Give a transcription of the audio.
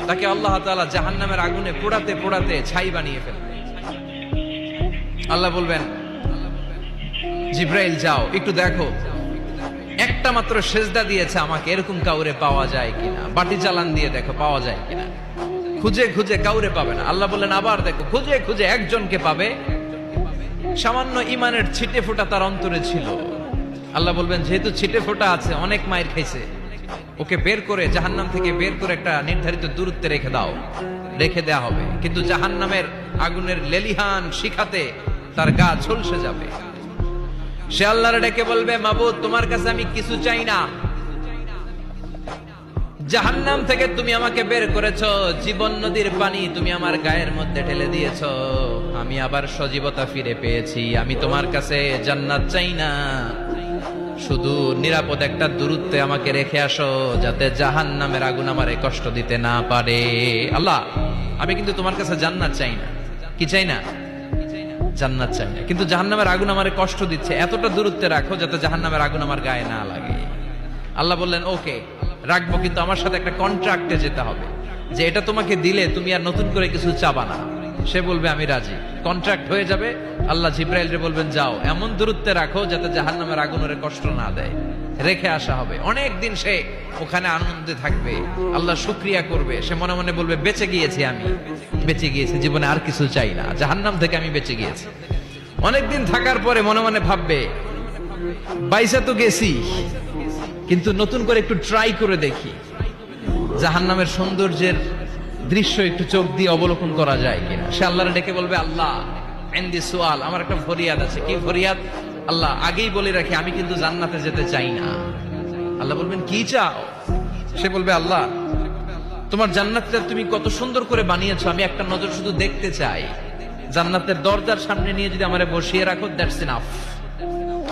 তাকে আল্লাহ তাআলা জাহান্নামের আগুনে পোড়াতে পোড়াতে ছাই বানিয়ে ফেলবে। আল্লাহ বলবেন, জিব্রাইল যাও একটু দেখো, একটা মাত্র সেজদা দিয়েছে আমাকে, এরকম কাউরে পাওয়া যায় কিনা। বাটি চালান দিয়ে দেখো পাওয়া যায় কিনা। খুঁজে খুঁজে কাউরে পাবে না। আল্লাহ বললেন আবার দেখো, খুঁজে খুঁজে একজনকে পাবে, সামান্য ইমানের ছিটে ফোঁটা তার অন্তরে ছিল। আল্লাহ বলবেন, যেহেতু ছিটে ফোঁটা আছে, অনেক মায়ের খাইছে, ওকে বের করে জাহান্নাম থেকে বের করে একটা নির্ধারিত দূরত্বে রেখে দাও। রেখে দেয়া হবে, কিন্তু জাহান্নামের আগুনের লেলিহান শিখাতে তার গা ঝলসে যাবে। সে আল্লাহর ডেকে বলবে, মাবুদ তোমার কাছে আমি কিছু চাই না, জাহান্নাম থেকে তুমি আমাকে বের করেছো, জীবন নদীর পানি তুমি আমার গায়ের মধ্যে ঢেলে দিয়েছো, আমি আবার সজীবতা ফিরে পেয়েছি। আমি তোমার কাছে জান্নাত চাই না, শুধু নিরাপদ একটা দূরত্বে আমাকে রেখে আসো, যাতে জাহান্নামের আগুন আমারে কষ্ট দিতে না পারে। আল্লাহ, আমি কিন্তু তোমার কাছে জান্নাত চাই না। কি চাই না? জান্নাত চাই না, কিন্তু জাহান্নামের আগুন আমারে কষ্ট দিচ্ছে, এতটা দূরত্বে রাখো যাতে জাহান্নামের আগুন আমার গায়ে না লাগে। আল্লাহ বললেন, ওকে রাখবো, কিন্তু আমার সাথে একটা কন্ট্রাক্টে যেতে হবে, যে এটা তোমাকে দিলে তুমি আর নতুন করে কিছু চাবা না। সে বলবে আমি রাজি, কন্ট্রাক্ট হয়ে যাবে। আল্লাহ জিব্রাইলকে বলবেন, যাও এমন দূরত্বে রাখো যাতে জাহান্নামের আগুন ওরে কষ্ট না দেয়। রেখে আসা হবে, অনেক দিন সে ওখানে আনন্দে থাকবে, আল্লাহ শুকরিয়া করবে। সে মনে মনে বলবে, বেঁচে গিয়েছি, আমি বেঁচে গিয়েছি, জীবনে আর কিছু চাই না, জাহান্নাম থেকে আমি বেঁচে গিয়েছি। অনেকদিন থাকার পরে মনে মনে ভাববে, বাইসা তো গেছি, কিন্তু নতুন করে একটু ট্রাই করে দেখি, জাহান্নামের সৌন্দর্যের দৃশ্য একটু চোখ দিয়ে অবলোকন করা যায় কিনা। সে আল্লাহর ডেকে বলবে, আল্লাহ ইনদি সুআল, আমার একটা ফরিয়াদ আছে। কি ফরিয়াদ? আল্লাহ আগেই বলে রাখি, আমি কিন্তু জান্নাতে যেতে চাই না। আল্লাহ বলবেন, কি চাও? সে বলবে, আল্লাহ তোমার জান্নাতটা তুমি কত সুন্দর করে বানিয়েছো, আমি একটা নজর শুধু দেখতে চাই। জান্নাতের দরজার সামনে নিয়ে যদি আমারে বসিয়ে রাখো, দ্যাটস ইনাফ।